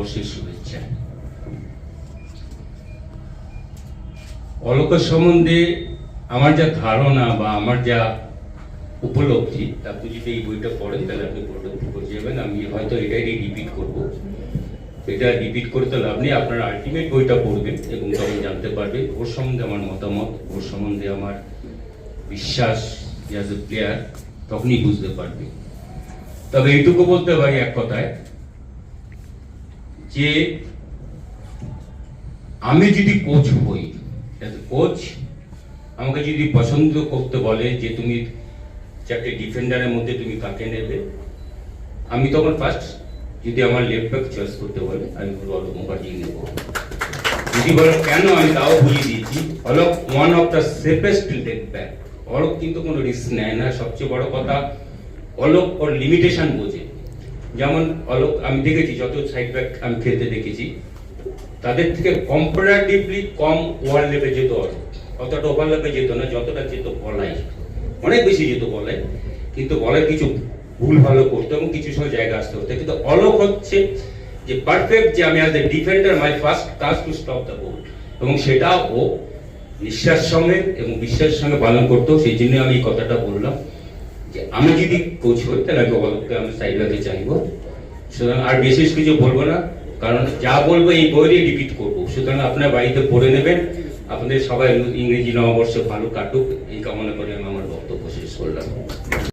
নববর্ষের শুভেচ্ছা। অলোকের সম্বন্ধে আমার যা ধারণা বা আমার যা উপলব্ধি, আপনি যদি এই বইটা পড়েন তাহলে আপনি উপলব্ধি করে যাবেন। আমি হয়তো এটাই রিপিট করব, এটা রিপিট করে তো লাভ নেই, আপনারা আলটিমেট বইটা পড়বেন এবং তখন জানতে পারবেন ওর সম্বন্ধে আমার মতামত, ওর সম্বন্ধে আমার বিশ্বাস অ্যাজ এ প্লেয়ার, তখনই বুঝতে পারবে। তবে এইটুকু বলতে পারি এক কথায়, যে আমি যদি কোচ হই, কোচ আমাকে যদি পছন্দ করতে বলে যে তুমি চারটে ডিফেন্ডারের মধ্যে তুমি কাকে নেবে, আমি তখন ফার্স্ট যদি আমার লেফট ব্যাক চয়েস করতে বলে আমি বলবো অলোক মুখার্জি নেব। যদি বলো কেন, আমি তাও বুঝিয়ে দিয়েছি। Alok one of the safest left back. Alok কিন্তু কোনো রিস্ক নেয় না। সবচেয়ে বড় কথা, অলোক ওর লিমিটেশন বোঝে। যেমন অলোক আমি দেখেছি, যত সাইড ব্যাক আমি খেলতে দেখেছি, তাদের থেকে কম্পারেটিভলি কম ওভার লেপে যেত অলোক। অতটা ওভার লেপে যেত না যতটা যেত বলাই, অনেক বেশি যেত বলাই, কিন্তু বলার কিছু ভুল ভালো করতো এবং কিছু সময় জায়গা আসতে হতো। কিন্তু অলোক হচ্ছে যে পারফেক্ট, যে আমি as a defender my first task to stop the ball, এবং সেটা ও নিঃশ্বাস সঙ্গে এবং বিশ্বাসের সঙ্গে পালন করতো। সেই জন্য আমি এই কথাটা বললাম যে আমি যদি কোচ হই তাহলে আমি অলোককে আমি সাইড ব্যাকে চাইবো। সুতরাং আর বিশেষ কিছু বলবো না, কারণ যা বলবো এই বইয়ে রিপিট করবো। সুতরাং আপনার বাড়িতে পড়ে নেবেন। আপনাদের সবাই ইংরেজি নববর্ষ ভালো কাটুক এই কামনা করে আমি আমার বক্তব্য শেষ করলাম।